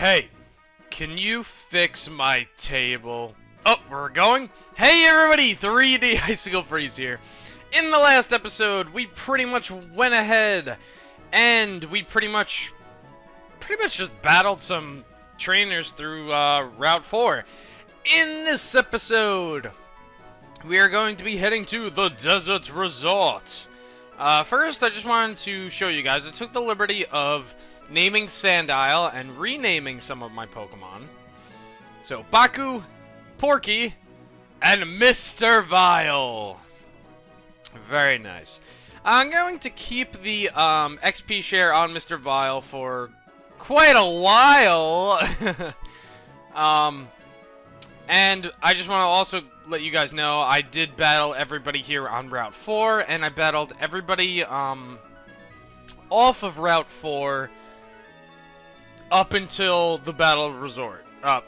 Hey, can you fix my table? Oh, we're going? Hey everybody, 3D Icicle Freeze here. In the last episode, we pretty much went ahead and we pretty much just battled some trainers through Route 4. In this episode, we are going to be heading to the Desert Resort. First, I just wanted to show you guys, I took the liberty of naming Sandile and renaming some of my Pokemon. So, Baku, Porky, and Mr. Vile. Very nice. I'm going to keep the XP share on Mr. Vile for quite a while. And I just want to also let you guys know I did battle everybody here on Route 4, and I battled everybody off of Route 4 up until the Battle Resort. The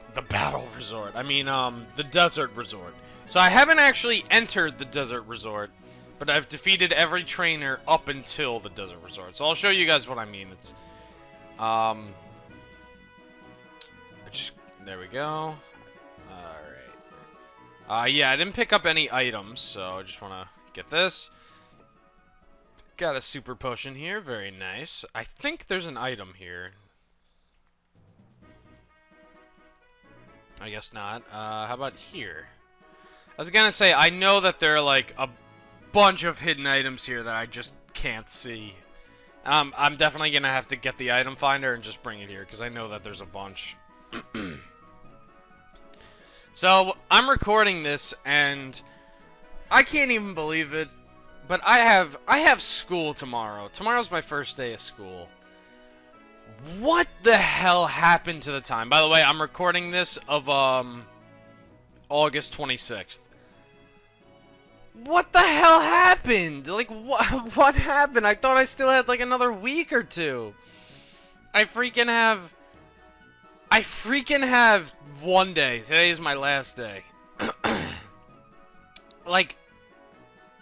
Desert Resort. So I haven't actually entered the Desert Resort, but I've defeated every trainer up until the Desert Resort. So I'll show you guys what I mean. It's, there we go. Alright. Yeah, I didn't pick up any items, so I just want to get this. Got a super potion here, very nice. I think there's an item here. I guess not. How about here? I was gonna say, I know that there are like a bunch of hidden items here that I just can't see. I'm definitely gonna have to get the item finder and just bring it here, because I know that there's a bunch. So, I'm recording this, and I can't even believe it, but I have school tomorrow. Tomorrow's my first day of school. What the hell happened to the time? By the way, I'm recording this of, August 26th. What the hell happened? Like, what happened? I thought I still had, like, another week or two. I freaking have one day. Today is my last day. Like,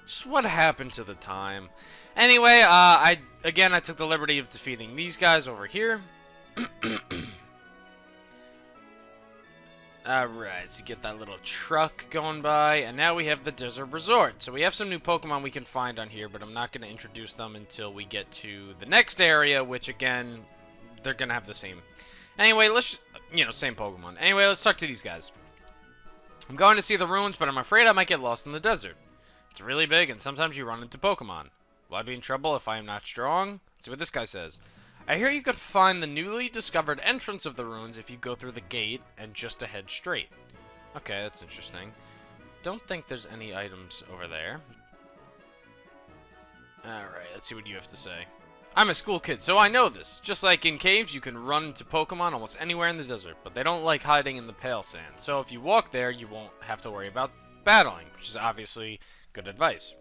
just what happened to the time? Anyway, I took the liberty of defeating these guys over here. Alright, so get that little truck going by, and now we have the Desert Resort. So we have some new Pokemon we can find on here, but I'm not going to introduce them until we get to the next area, which again, they're going to have the same. Anyway, same Pokemon. Anyway, let's talk to these guys. I'm going to see the ruins, but I'm afraid I might get lost in the desert. It's really big, and sometimes you run into Pokemon. Will I be in trouble if I am not strong? Let's see what this guy says. I hear you could find the newly discovered entrance of the ruins if you go through the gate and just ahead straight. Okay, that's interesting. Don't think there's any items over there. Alright, let's see what you have to say. I'm a school kid, so I know this. Just like in caves, you can run into Pokemon almost anywhere in the desert, but they don't like hiding in the pale sand. So if you walk there, you won't have to worry about battling, which is obviously good advice.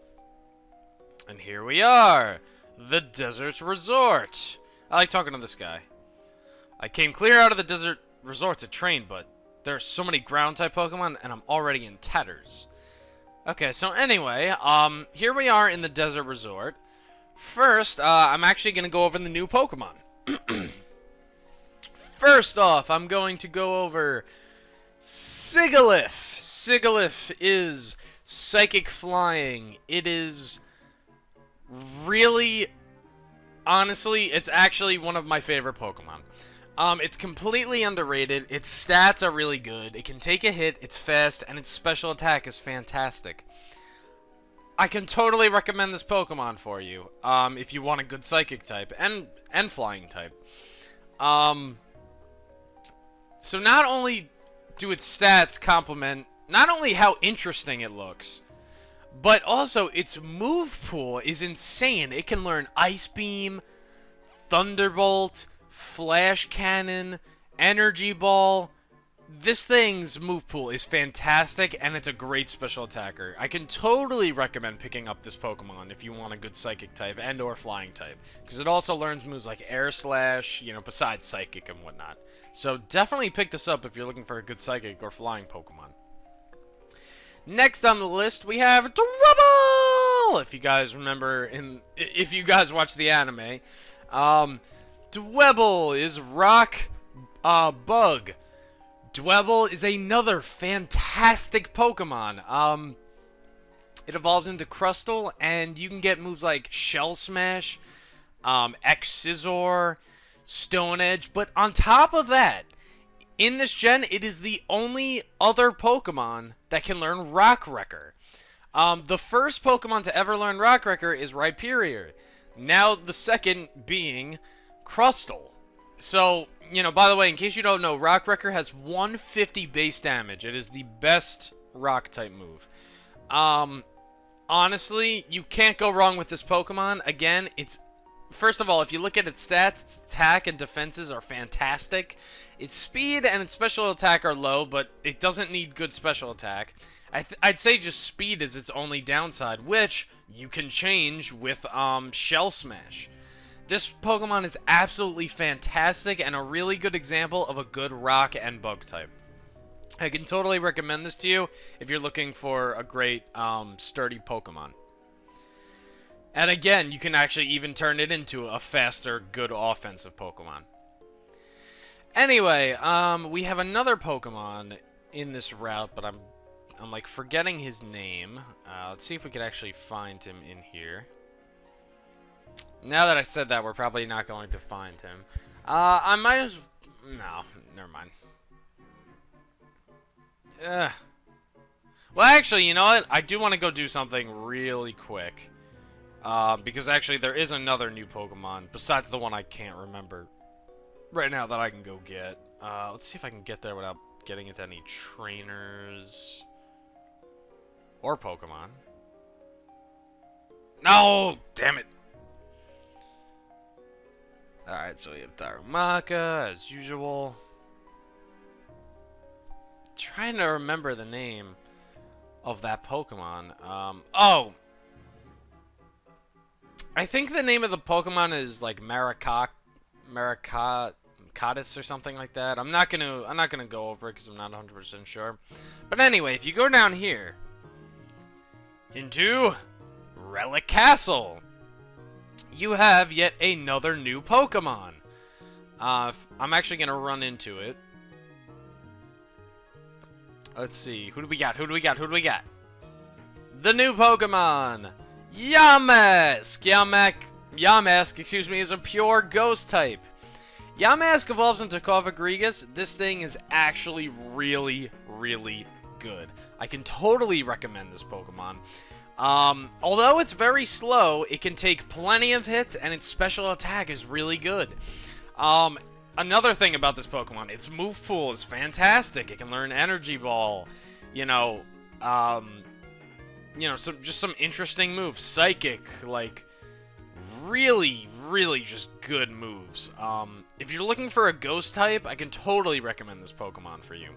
And here we are, the Desert Resort. I like talking to this guy. I came clear out of the Desert Resort to train, but there are so many ground-type Pokemon, and I'm already in tatters. Okay, so anyway, here we are in the Desert Resort. First, I'm actually going to go over the new Pokemon. First off, I'm going to go over Sigilyph. Sigilyph is Psychic Flying. It is really, honestly, it's actually one of my favorite Pokemon. It's completely underrated. Its stats are really good. It can take a hit, it's fast, and its special attack is fantastic. I can totally recommend this Pokemon for you, if you want a good Psychic type, and Flying type. So not only do its stats complement, not only how interesting it looks, but also its move pool is insane. It can learn Ice Beam, Thunderbolt, Flash Cannon, Energy Ball. This thing's move pool is fantastic, and it's a great special attacker. I can totally recommend picking up this Pokemon if you want a good Psychic type and or Flying type, because it also learns moves like Air Slash, besides Psychic and whatnot. So definitely pick this up if you're looking for a good Psychic or Flying Pokemon. Next on the list, we have Dwebble! If you guys remember, if you guys watch the anime, Dwebble is Rock Bug. Dwebble is another fantastic Pokemon. It evolves into Crustle, and you can get moves like Shell Smash, X-Scissor, Stone Edge, but on top of that, in this gen, it is the only other Pokemon that can learn Rock Wrecker. The first Pokemon to ever learn Rock Wrecker is Rhyperior. Now the second being Crustle. So, you know, by the way, in case you don't know, Rock Wrecker has 150 base damage. It is the best Rock-type move. Honestly, you can't go wrong with this Pokemon. Again, it's... First of all, if you look at its stats, its attack and defenses are fantastic. Its speed and its special attack are low, but it doesn't need good special attack. I'd say just speed is its only downside, which you can change with Shell Smash. This Pokemon is absolutely fantastic and a really good example of a good rock and bug type. I can totally recommend this to you if you're looking for a great sturdy Pokemon. And again, you can actually even turn it into a faster, good offensive Pokemon. Anyway, we have another Pokemon in this route, but I'm like forgetting his name. Let's see if we could actually find him in here. Now that I said that, we're probably not going to find him. I might as... No, never mind. Well, actually, you know what? I do want to go do something really quick. Because actually, there is another new Pokemon, besides the one I can't remember right now, that I can go get. Let's see if I can get there without getting into any trainers. Or Pokemon. No! Damn it! Alright, so we have Darumaka, as usual. Trying to remember the name of that Pokemon. Oh! I think the name of the Pokemon is like Maracahakis or something like that. I'm not gonna go over it because I'm not 100% sure. But anyway, if you go down here into Relic Castle, you have yet another new Pokemon. I'm actually gonna run into it. Let's see. Who do we got? Who do we got? Who do we got? The new Pokemon! Yamask! Yamask, excuse me, is a pure ghost type. Yamask evolves into Cofagrigus. This thing is actually really, really good. I can totally recommend this Pokemon. Although it's very slow, it can take plenty of hits, and its special attack is really good. Another thing about this Pokemon, its move pool is fantastic. It can learn Energy Ball, just some interesting moves. Psychic, like, really, really just good moves. If you're looking for a ghost type, I can totally recommend this Pokemon for you.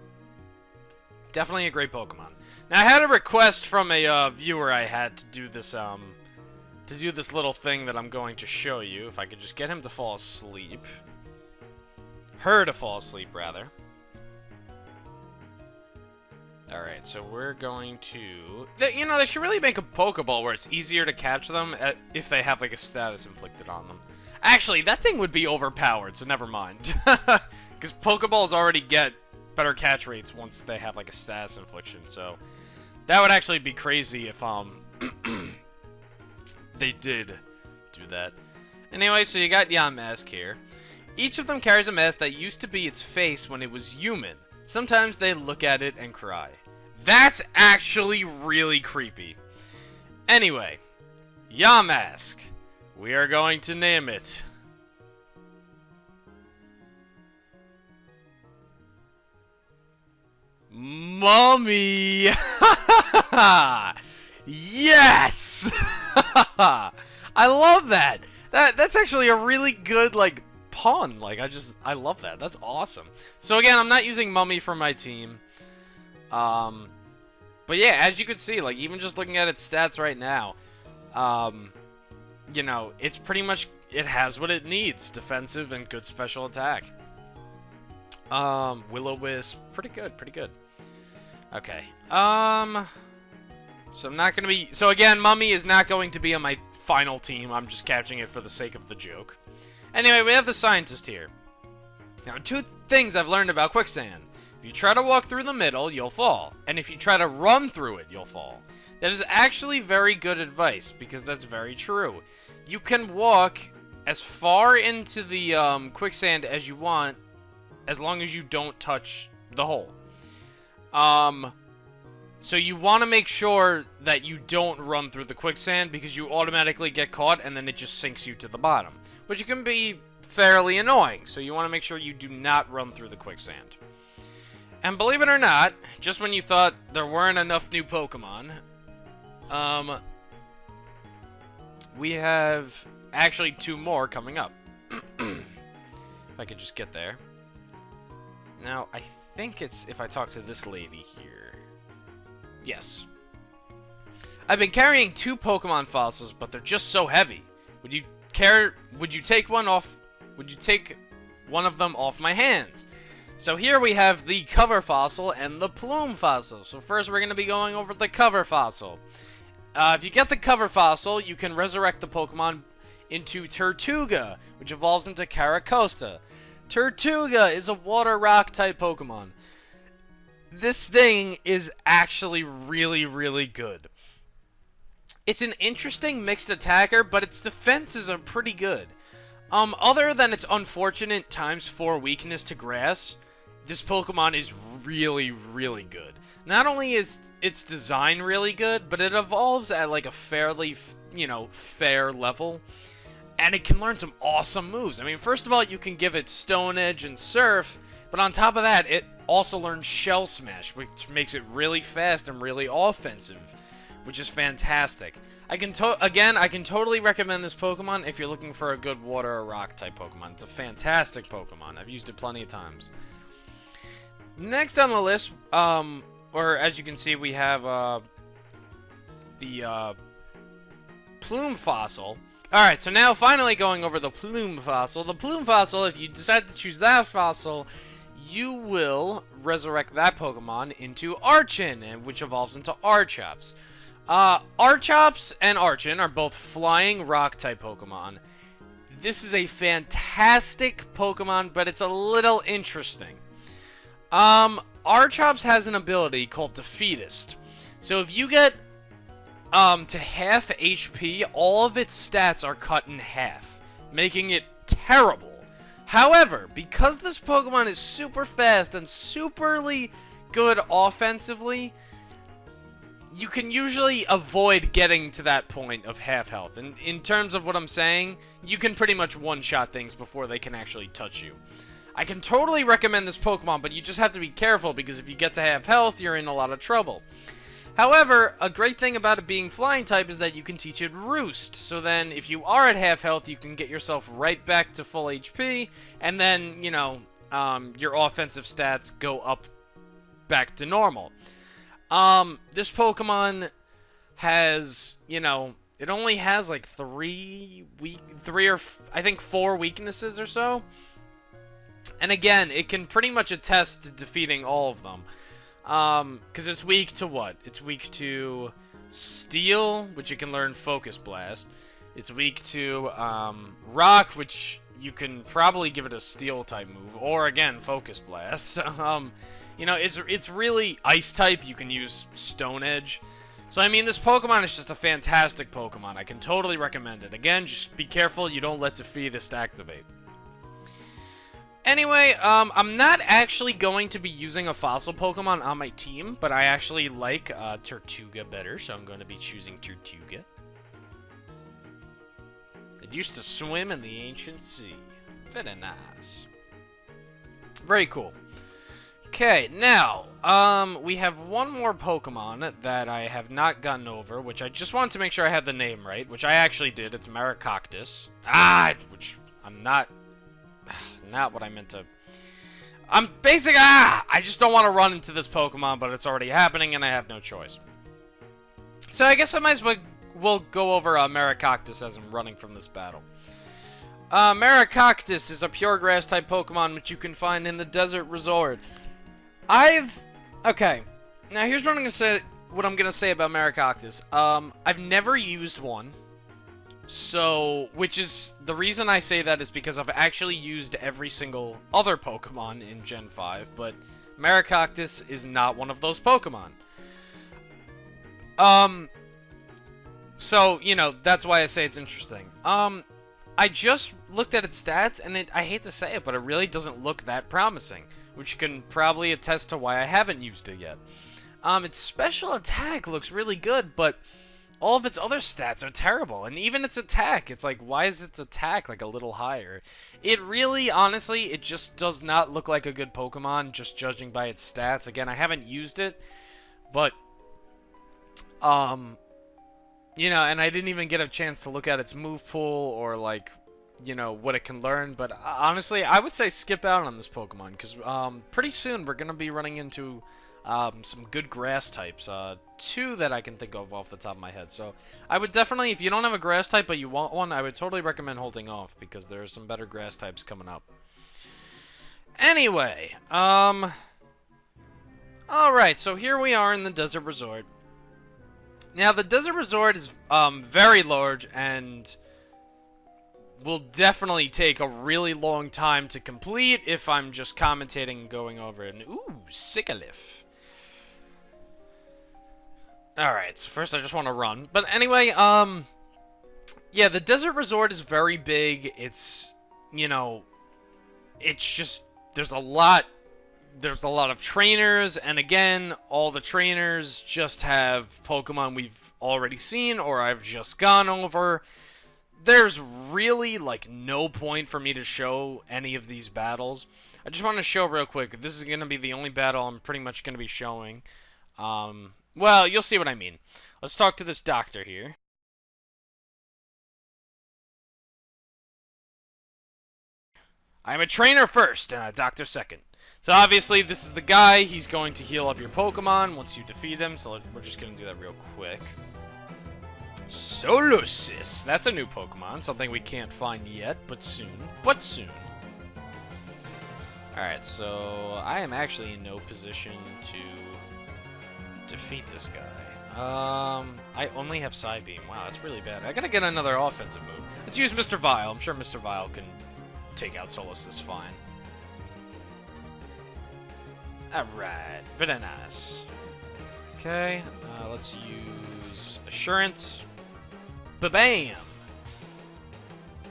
Definitely a great Pokemon. Now, I had a request from a viewer I had to do this little thing that I'm going to show you. If I could just get him to fall asleep. Her to fall asleep, rather. Alright, so we're going to... they should really make a Pokeball where it's easier to catch them if they have, like, a status inflicted on them. Actually, that thing would be overpowered, so never mind. Because Pokeballs already get better catch rates once they have, like, a status infliction, so... That would actually be crazy if, they did do that. Anyway, so you got Yamask here. Each of them carries a mask that used to be its face when it was human. Sometimes they look at it and cry. That's actually really creepy. Anyway, Yamask. We are going to name it Mummy. Yes. I love that. That's actually a really good, like, pun. Like, I love that. That's awesome. So again, I'm not using Mummy for my team. But yeah, as you can see, like, even just looking at its stats right now, it's pretty much, it has what it needs. Defensive and good special attack. Will-O-Wisp, pretty good, pretty good. Okay. So I'm not gonna be, so again, Mummy is not going to be on my final team. I'm just catching it for the sake of the joke. Anyway, we have the scientist here. Now, two things I've learned about quicksand. If you try to walk through the middle, you'll fall. And if you try to run through it, you'll fall. That is actually very good advice, because that's very true. You can walk as far into the quicksand as you want, as long as you don't touch the hole. So you want to make sure that you don't run through the quicksand, because you automatically get caught, and then it just sinks you to the bottom, which can be fairly annoying. So you want to make sure you do not run through the quicksand. And believe it or not, just when you thought there weren't enough new Pokemon, we have actually 2 more coming up. If I could just get there. Now, I think it's if I talk to this lady here. Yes. I've been carrying 2 Pokemon fossils, but they're just so heavy. Would you take one of them off my hands? So here we have the cover fossil and the plume fossil. So first we're going to be going over the cover fossil. If you get the cover fossil, you can resurrect the Pokemon into Tortuga, which evolves into Caracosta. Tortuga is a water rock type Pokemon. This thing is actually really, really good. It's an interesting mixed attacker, but its defenses are pretty good. Other than its unfortunate ×4 weakness to grass, this Pokemon is really, really good. Not only is its design really good, but it evolves at like a fairly, fair level. And it can learn some awesome moves. I mean, first of all, you can give it Stone Edge and Surf, but on top of that, it also learns Shell Smash, which makes it really fast and really offensive, which is fantastic. I can totally recommend this Pokemon if you're looking for a good water or rock type Pokemon. It's a fantastic Pokemon. I've used it plenty of times. Next on the list, or as you can see, we have the Plume Fossil. Alright, so now finally going over the Plume Fossil. The Plume Fossil, if you decide to choose that fossil, you will resurrect that Pokemon into Archon, which evolves into Archops. Archops and Archon are both flying rock-type Pokemon. This is a fantastic Pokemon, but it's a little interesting. Archops has an ability called Defeatist. So if you get to half HP, all of its stats are cut in half, making it terrible. However, because this Pokemon is super fast and superly good offensively, you can usually avoid getting to that point of half health. And in terms of what I'm saying, you can pretty much one-shot things before they can actually touch you. I can totally recommend this Pokemon, but you just have to be careful, because if you get to half health, you're in a lot of trouble. However, a great thing about it being flying type is that you can teach it Roost. So then, if you are at half health, you can get yourself right back to full HP, and then, your offensive stats go up back to normal. This Pokemon has, it only has like 4 weaknesses or so. And again, it can pretty much attest to defeating all of them. Because it's weak to what? It's weak to Steel, which you can learn Focus Blast. It's weak to Rock, which you can probably give it a Steel type move, or again, Focus Blast. It's really Ice type. You can use Stone Edge. So I mean, this Pokemon is just a fantastic Pokemon. I can totally recommend it. Again, just be careful you don't let Defeatist activate. Anyway, I'm not actually going to be using a fossil Pokemon on my team, but I actually like Tortuga better, so I'm going to be choosing Tortuga. It used to swim in the ancient sea. Very nice. Very cool. Okay, now, we have one more Pokemon that I have not gotten over, which I just wanted to make sure I had the name right, which I actually did. It's Maracahakis. Which I'm not what I meant to. I just don't want to run into this Pokemon, but it's already happening, and I have no choice. So I guess I might as well go over Maracahakis as I'm running from this battle. Maracahakis is a pure grass type Pokemon which you can find in the Desert Resort. Okay. Now here's what I'm gonna say. What I'm gonna say about Maracahakis. I've never used one. So, which is, the reason I say that is because I've actually used every single other Pokemon in Gen 5, but Maracahakis is not one of those Pokemon. So, you know, that's why I say it's interesting. I just looked at its stats, and I hate to say it, but it really doesn't look that promising, which can probably attest to why I haven't used it yet. Its special attack looks really good, but all of its other stats are terrible, and even its attack, it's like, why is its attack, like, a little higher? It really, honestly, it just does not look like a good Pokemon, just judging by its stats. Again, I haven't used it, but, you know, and I didn't even get a chance to look at its move pool, or, like, you know, what it can learn, but honestly, I would say skip out on this Pokemon, because, pretty soon we're gonna be running into some good grass types, 2 that I can think of off the top of my head. So I would definitely, if you don't have a grass type but you want one, I would totally recommend holding off because there are some better grass types coming up. Anyway, alright, so here we are in the Desert Resort. Now, the Desert Resort is very large and will definitely take a really long time to complete if I'm just commentating and going over it. And, ooh, Sikalif. Alright, so first I just want to run. But anyway, yeah, the Desert Resort is very big. It's, you know, it's just, there's a lot of trainers, and again, all the trainers just have Pokemon we've already seen or I've just gone over. There's really, like, no point for me to show any of these battles. I just want to show real quick. This is going to be the only battle I'm pretty much going to be showing. Well, you'll see what I mean. Let's talk to this doctor here. I'm a trainer first and a doctor second. So obviously this is the guy. He's going to heal up your Pokemon once you defeat him. So we're just going to do that real quick. Solosis. That's a new Pokemon. Something we can't find yet, but soon. But soon. Alright, so I am actually in no position to defeat this guy. I only have Psybeam. Wow, that's really bad. I gotta get another offensive move. Let's use Mr. Vile. I'm sure Mr. Vile can take out Solosis fine. Alright, very nice. Okay, let's use Assurance. Ba-bam!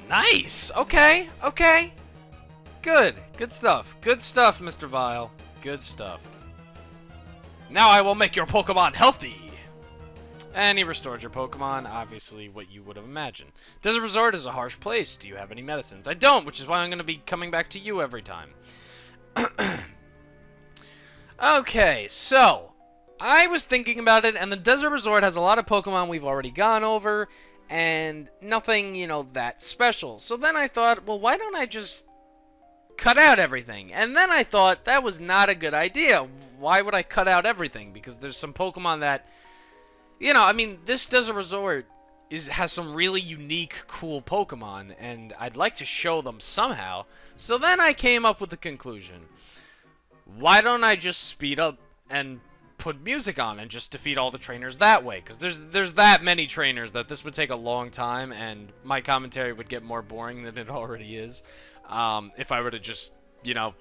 Nice! Okay, okay. Good, good stuff. Good stuff, Mr. Vile. Good stuff. Now I will make your Pokemon healthy! And he restored your Pokemon, obviously what you would have imagined. Desert Resort is a harsh place. Do you have any medicines? I don't, which is why I'm going to be coming back to you every time. Okay, so I was thinking about it, and the Desert Resort has a lot of Pokemon we've already gone over, and nothing, you know, that special. So then I thought, well, why don't I just cut out everything? And then I thought that was not a good idea. Why would I cut out everything? Because there's some Pokemon that, you know, I mean, this Desert Resort has some really unique, cool Pokemon, and I'd like to show them somehow. So then I came up with the conclusion. Why don't I just speed up and put music on and just defeat all the trainers that way? Because there's that many trainers that this would take a long time, and my commentary would get more boring than it already is. If I were to just, you know,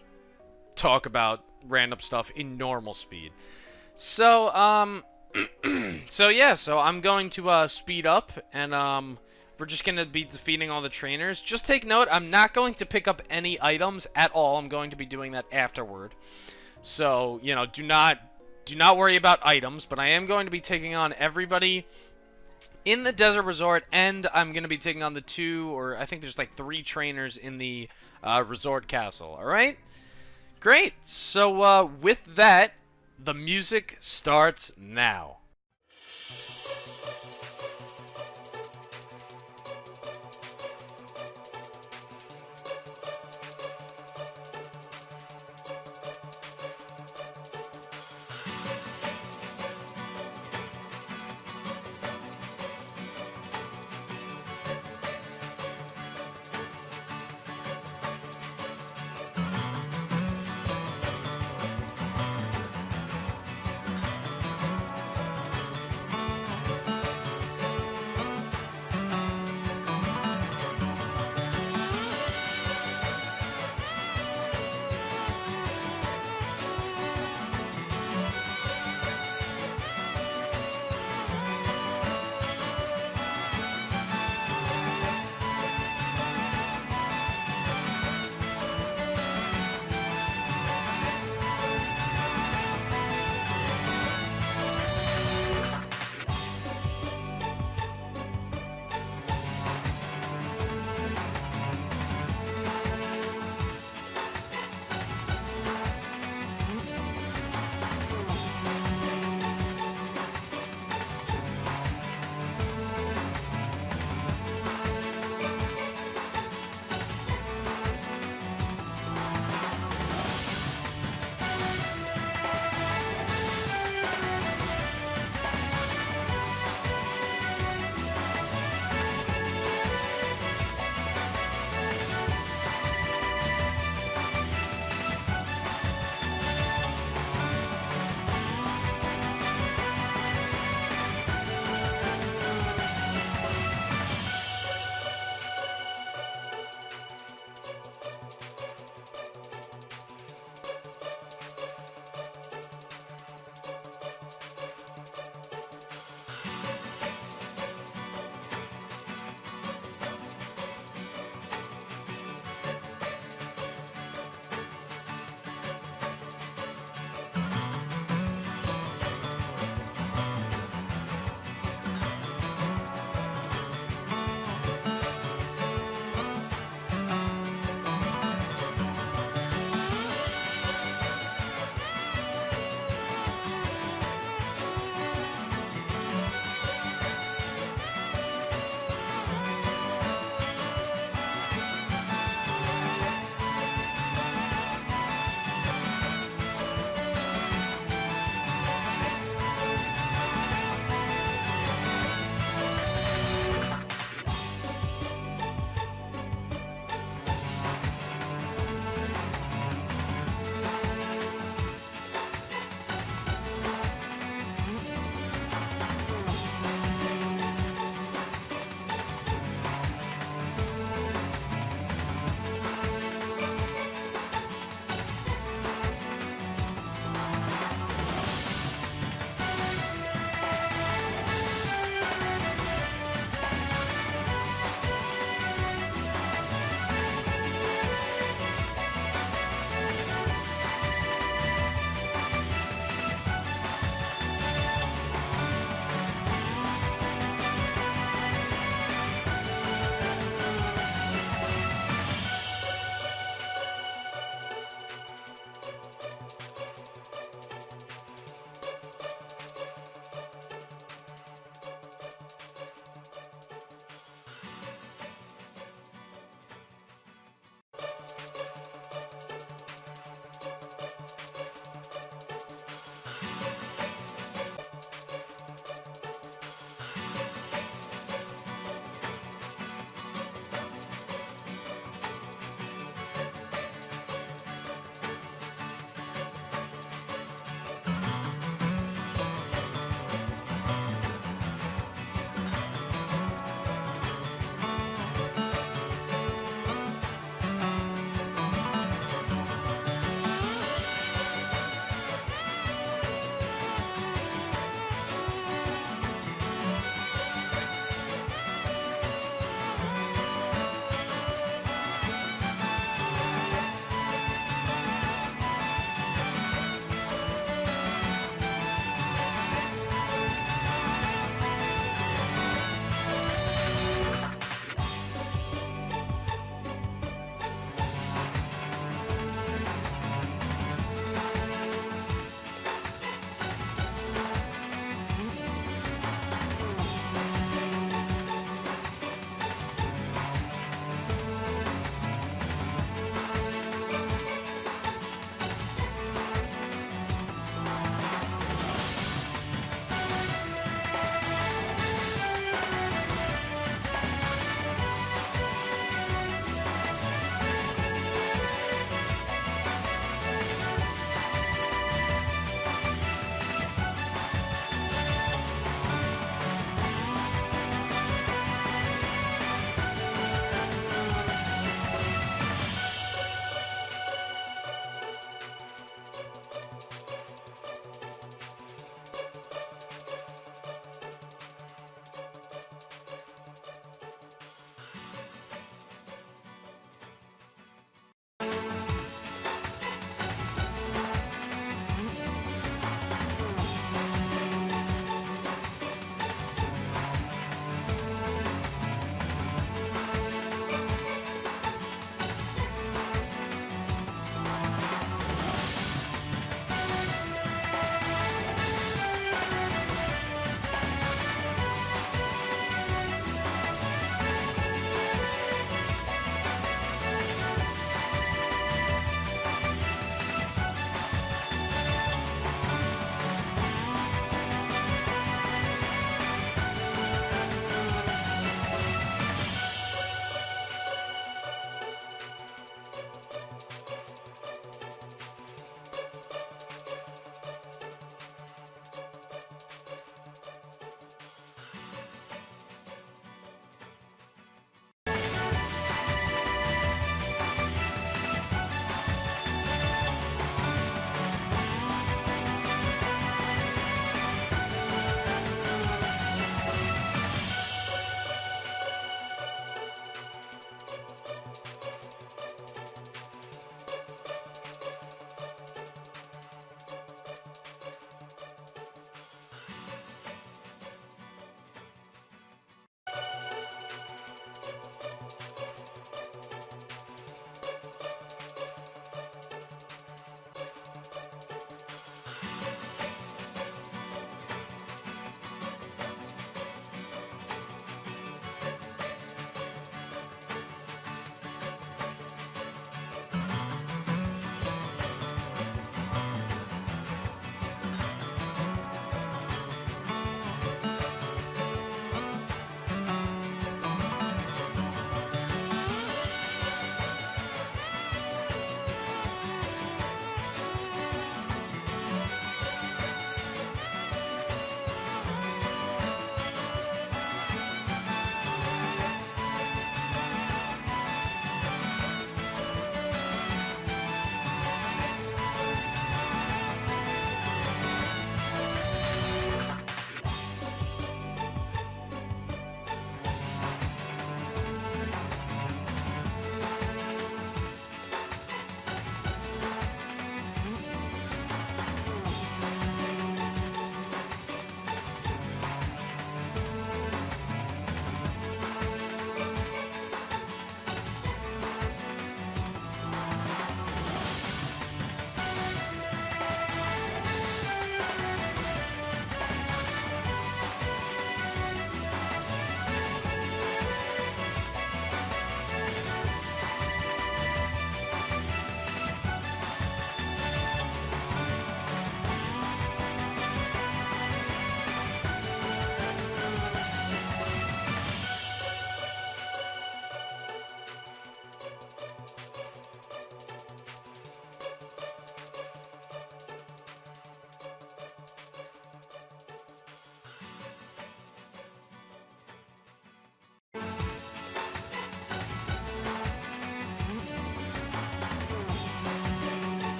talk about random stuff in normal speed. So, so yeah, so I'm going to speed up, and we're just going to be defeating all the trainers. Just take note, I'm not going to pick up any items at all. I'm going to be doing that afterward. So, you know, do not worry about items, but I am going to be taking on everybody in the Desert Resort, and I'm going to be taking on the 2, or I think there's like 3 trainers in the Resort Castle, alright? Great, so with that, the music starts now.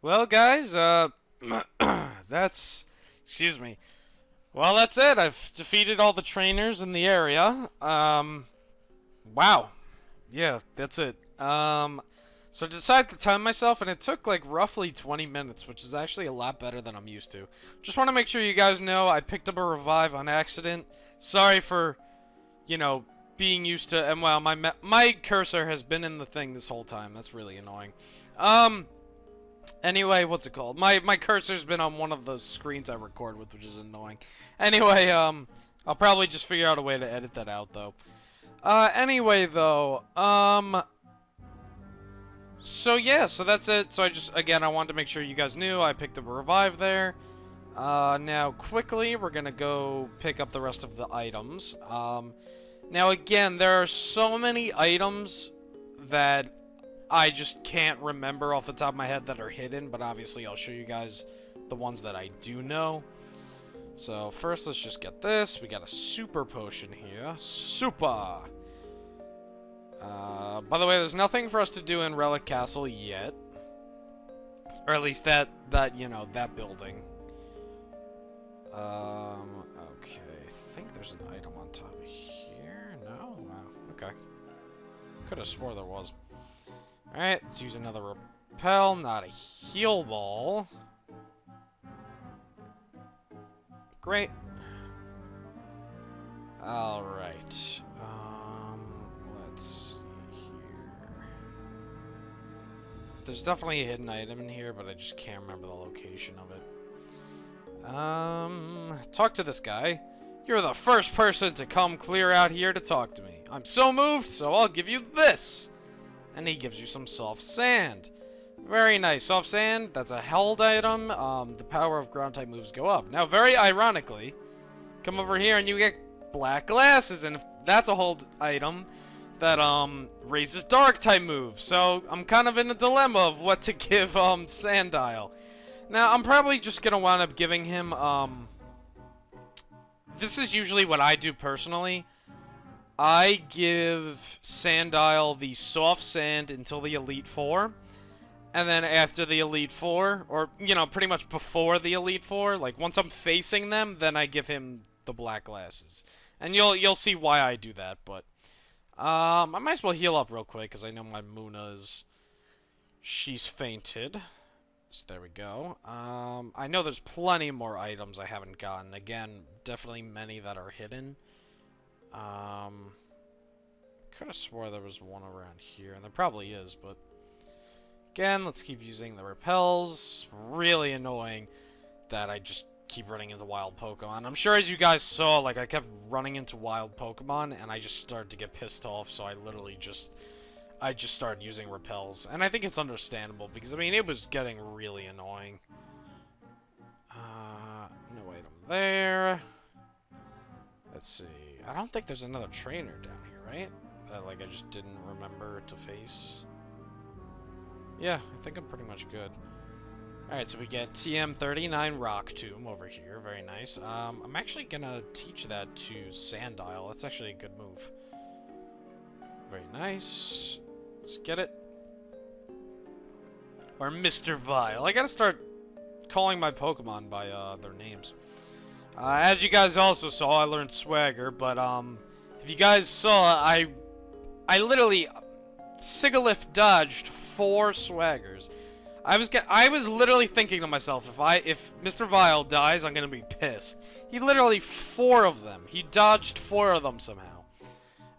Well, guys, excuse me. Well, that's it. I've defeated all the trainers in the area. Wow. Yeah, that's it. So I decided to time myself, and it took like roughly 20 minutes, which is actually a lot better than I'm used to. Just want to make sure you guys know I picked up a revive on accident. Sorry for, you know, being used to, and well, my cursor has been in the thing this whole time. That's really annoying. Anyway, what's it called? My cursor's been on one of the screens I record with, which is annoying. Anyway, I'll probably just figure out a way to edit that out, though. Anyway, though, so yeah, so that's it. So again, I wanted to make sure you guys knew I picked up a revive there. Now, quickly, we're gonna go pick up the rest of the items. Now, again, there are so many items that I just can't remember off the top of my head that are hidden, but obviously I'll show you guys the ones that I do know. So, first, let's just get this. We got a super potion here. Super! By the way, there's nothing for us to do in Relic Castle yet. Or at least that building. Okay. I think there's an item on top of here. No? Wow. Okay. Could have swore there was. Alright, let's use another repel, not a heal ball. Great. Alright. Let's see here. There's definitely a hidden item in here, but I just can't remember the location of it. Talk to this guy. You're the first person to come clear out here to talk to me. I'm so moved, so I'll give you this. And he gives you some soft sand. Very nice. Soft sand, that's a held item. The power of ground type moves go up. Now, very ironically, come over here and you get black glasses, and that's a hold item that raises dark type moves. So I'm kind of in a dilemma of what to give Sandile. Now, I'm probably just gonna wind up giving him this is usually what I do personally. I give Sandile the soft sand until the Elite Four. And then after the Elite Four, or, you know, pretty much before the Elite Four, like, once I'm facing them, then I give him the black glasses. And you'll see why I do that, but... I might as well heal up real quick, because I know my Muna is... She's fainted. So there we go. I know there's plenty more items I haven't gotten. Again, definitely many that are hidden. Could have swore there was one around here, and there probably is, but... Again, let's keep using the repels. Really annoying that I just keep running into wild Pokemon. I'm sure as you guys saw, like, I kept running into wild Pokemon, and I just started to get pissed off, so I literally just started using repels. And I think it's understandable, because, I mean, it was getting really annoying. No item there. Let's see. I don't think there's another trainer down here, right? That, like, I just didn't remember to face. Yeah, I think I'm pretty much good. Alright, so we get TM39 Rock Tomb over here. Very nice. I'm actually gonna teach that to Sandile. That's actually a good move. Very nice. Let's get it. Or Mr. Vile. I gotta start calling my Pokemon by their names. As you guys also saw, I learned Swagger, but if you guys saw, I literally Sigilyph dodged 4 Swaggers. I was literally thinking to myself, if Mr. Vile dies, I'm gonna be pissed. He literally 4 of them. He dodged 4 of them somehow.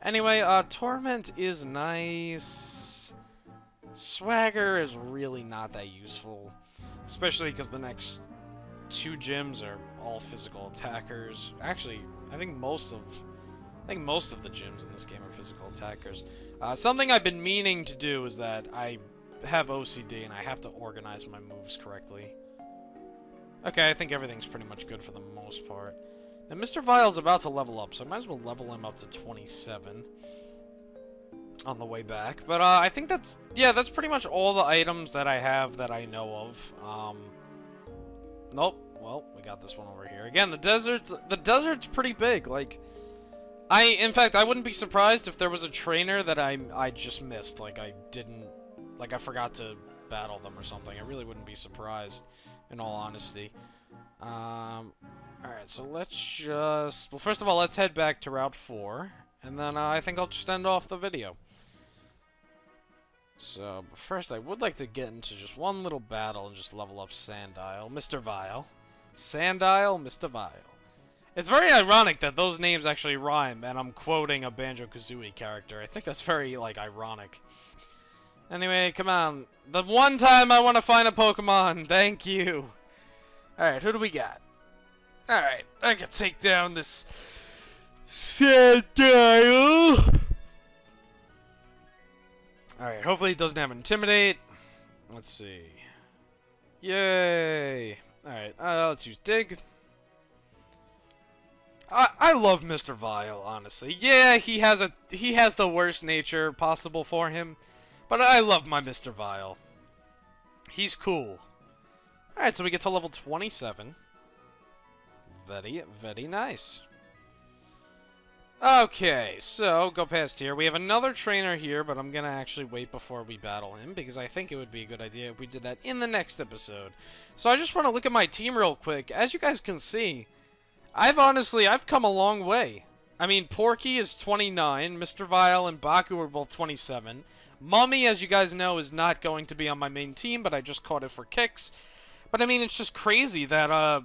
Anyway, Torment is nice. Swagger is really not that useful, especially because the next 2 gyms are all physical attackers. Actually, I think most of the gyms in this game are physical attackers. Something I've been meaning to do is that I have OCD and I have to organize my moves correctly. Okay, I think everything's pretty much good for the most part. Now, Mr. Vile's about to level up, so I might as well level him up to 27 on the way back. But I think that's pretty much all the items that I have that I know of. Nope. Well, we got this one over here. Again, the desert's pretty big. Like, in fact, I wouldn't be surprised if there was a trainer that I just missed. Like, I forgot to battle them or something. I really wouldn't be surprised, in all honesty. Alright, so let's just... Well, first of all, let's head back to Route 4, and then I think I'll just end off the video. So, but first I would like to get into just one little battle and just level up Sandile, Mr. Vile. Sandile, Mr. Vile. It's very ironic that those names actually rhyme, and I'm quoting a Banjo-Kazooie character. I think that's very, like, ironic. Anyway, come on. The one time I want to find a Pokemon! Thank you! Alright, who do we got? Alright, I can take down this... Sandile! Alright, hopefully it doesn't have Intimidate. Let's see. Yay! Alright, let's use Dig. I love Mr. Vile, honestly. Yeah, he has the worst nature possible for him, but I love my Mr. Vile. He's cool. Alright, so we get to level 27. Very, very nice. Okay, so go past here. We have another trainer here, but I'm gonna actually wait before we battle him, because I think it would be a good idea if we did that in the next episode. So I just want to look at my team real quick. As you guys can see, I've come a long way. I mean, Porky is 29, Mr. Vile and Baku are both 27. Mummy, as you guys know, is not going to be on my main team, but I just caught it for kicks. But I mean, it's just crazy that,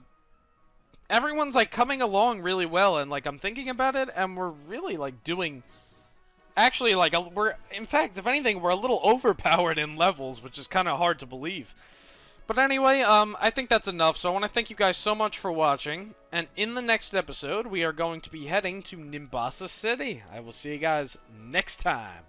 everyone's, like, coming along really well, and, like, I'm thinking about it, and we're really, like, doing... Actually, like, in fact, if anything, we're a little overpowered in levels, which is kind of hard to believe. But anyway, I think that's enough, so I want to thank you guys so much for watching, and in the next episode, we are going to be heading to Nimbasa City. I will see you guys next time.